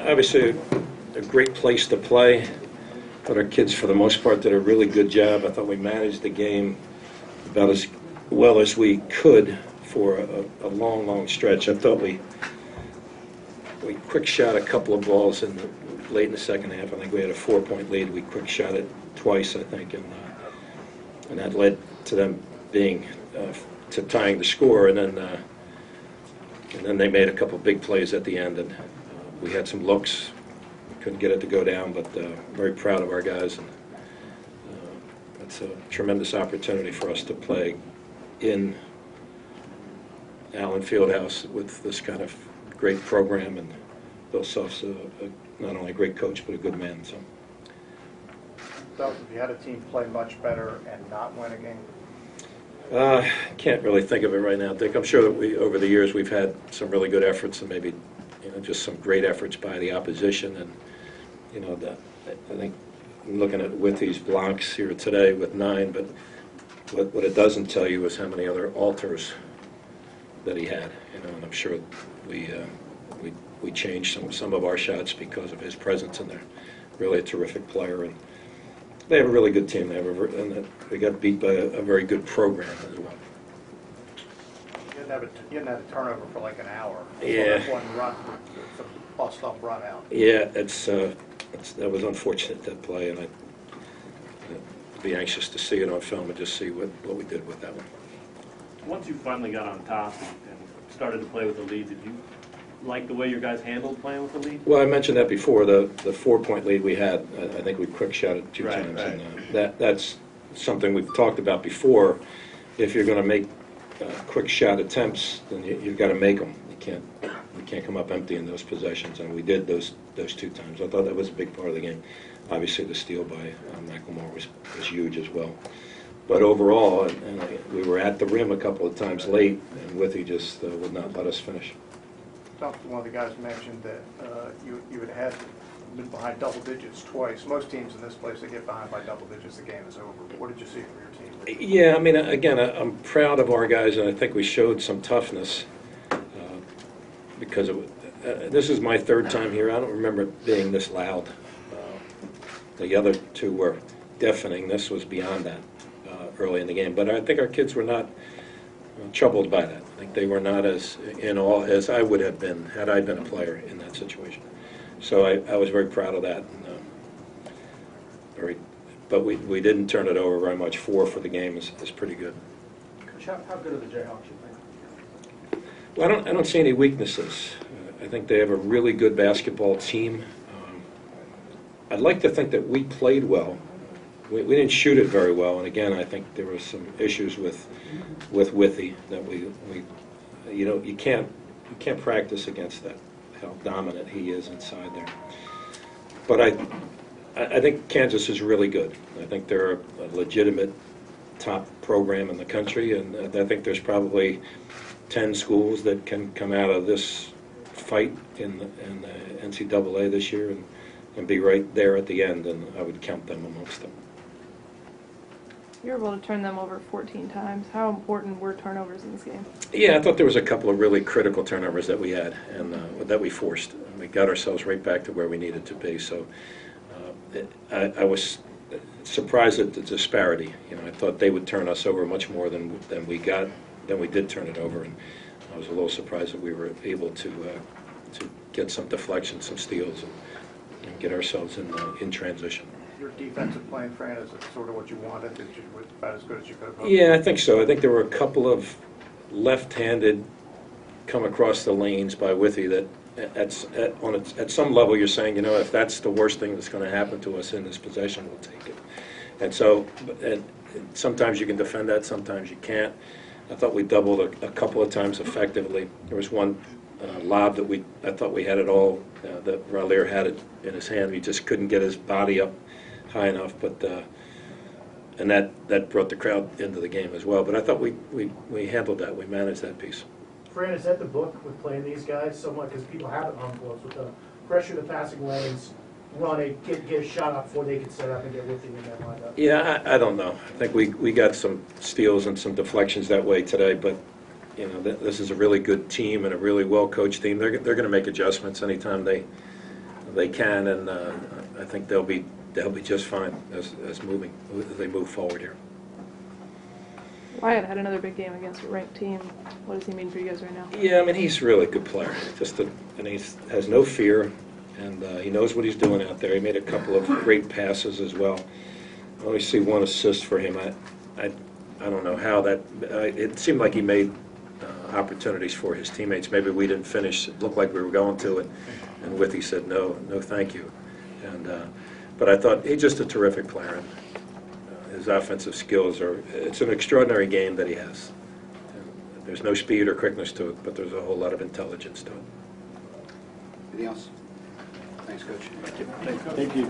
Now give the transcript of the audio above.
Obviously, a great place to play. But our kids, for the most part, did a really good job. I thought we managed the game about as well as we could for a long, long stretch. I thought we quick shot a couple of balls late in the second half. I think we had a 4-point lead. We quick shot it twice, I think, and that led to them being to tying the score. And then they made a couple of big plays at the end, and we had some looks. Couldn't get it to go down, but very proud of our guys. And it's a tremendous opportunity for us to play in Allen Fieldhouse with this kind of great program, and Bill Self's not only a great coach but a good man. So, If you had a team play much better and not win a game? Can't really think of it right now, Dick. I'm sure that over the years we've had some really good efforts, and maybe just some great efforts by the opposition. And I think I'm looking at Withy's blocks here today with 9, but what it doesn't tell you is how many other alters that he had. And I'm sure we changed some of our shots because of his presence in there. Really a terrific player, and they have a really good team. They got beat by a very good program as well. You didn't have a turnover for like an hour. Yeah. One run, some bust-up run out. Yeah, that was unfortunate, that play, and I'd be anxious to see it on film and just see what we did with that one. Once you finally got on top and started to play with the lead, did you like the way your guys handled playing with the lead? Well, I mentioned that before. The 4-point lead we had, I think we quick shot it 2 times. Right. And that's something we've talked about before. If you're going to make quick shot attempts, then you've got to make them. You can't come up empty in those possessions, and we did those 2 times. I thought that was a big part of the game. Obviously, the steal by McLemore was huge as well. But overall, we were at the rim a couple of times late, and Withy just would not let us finish. One of the guys mentioned that you had been behind double digits twice. Most teams in this place, they get behind by double digits, the game is over. What did you see from your team? Yeah, I mean, again, I'm proud of our guys, and I think we showed some toughness because this is my 3rd time here. I don't remember it being this loud. The other 2 were deafening. This was beyond that early in the game. But I think our kids were not troubled by that. I think they were not as in awe as I would have been had I been a player in that situation. So I was very proud of that. And, but we didn't turn it over very much. 4 for the game is pretty good. Coach, how good are the Jayhawks, you think? Well, I don't see any weaknesses. I think they have a really good basketball team. I'd like to think that we played well. We didn't shoot it very well, and again, I think there were some issues with Withy that you can't practice against that, how dominant he is inside there. But I think Kansas is really good. I think they're a legitimate top program in the country, and I think there's probably 10 schools that can come out of this fight in the NCAA this year and be right there at the end, and I would count them amongst them. You were able to turn them over 14 times. How important were turnovers in this game? Yeah, I thought there was a couple of really critical turnovers that we had and that we forced. And we got ourselves right back to where we needed to be. So I was surprised at the disparity. I thought they would turn us over much more than we did turn it over. And I was a little surprised that we were able to get some deflections, some steals, and get ourselves in transition. Your defensive plan, Fran, is it sort of what you wanted? Did you about as good as you could have hoped? Yeah, I think so. I think there were a couple of left-handed come across the lanes by Withy that at some level you're saying, if that's the worst thing that's going to happen to us in this possession, we'll take it. And so sometimes you can defend that, sometimes you can't. I thought we doubled a couple of times effectively. There was one lob that I thought we had it all, that Raleigh had it in his hand. He just couldn't get his body up high enough, but and that brought the crowd into the game as well. But I thought we handled that. We managed that piece. Fran, is that the book with playing these guys somewhat? Because people have it on close with the pressure the passing lanes, run it, get a shot up before they can set up and get with you in that lineup. Yeah, I don't know. I think we got some steals and some deflections that way today, but this is a really good team and a really well-coached team. They're going to make adjustments anytime they they can, and I think they'll be just fine as they move forward here. Wyatt had another big game against a ranked team. What does he mean for you guys right now? Yeah, I mean, he's a really good player. And he has no fear, and he knows what he's doing out there. He made a couple of great passes as well. I only see one assist for him. I don't know how that. It seemed like he made opportunities for his teammates. Maybe we didn't finish. It looked like we were going to, and Withy said no, thank you. But I thought he's just a terrific player. And, his offensive skills it's an extraordinary game that he has. There's no speed or quickness to it, but there's a whole lot of intelligence to it. Anything else? Thanks, Coach. Thank you.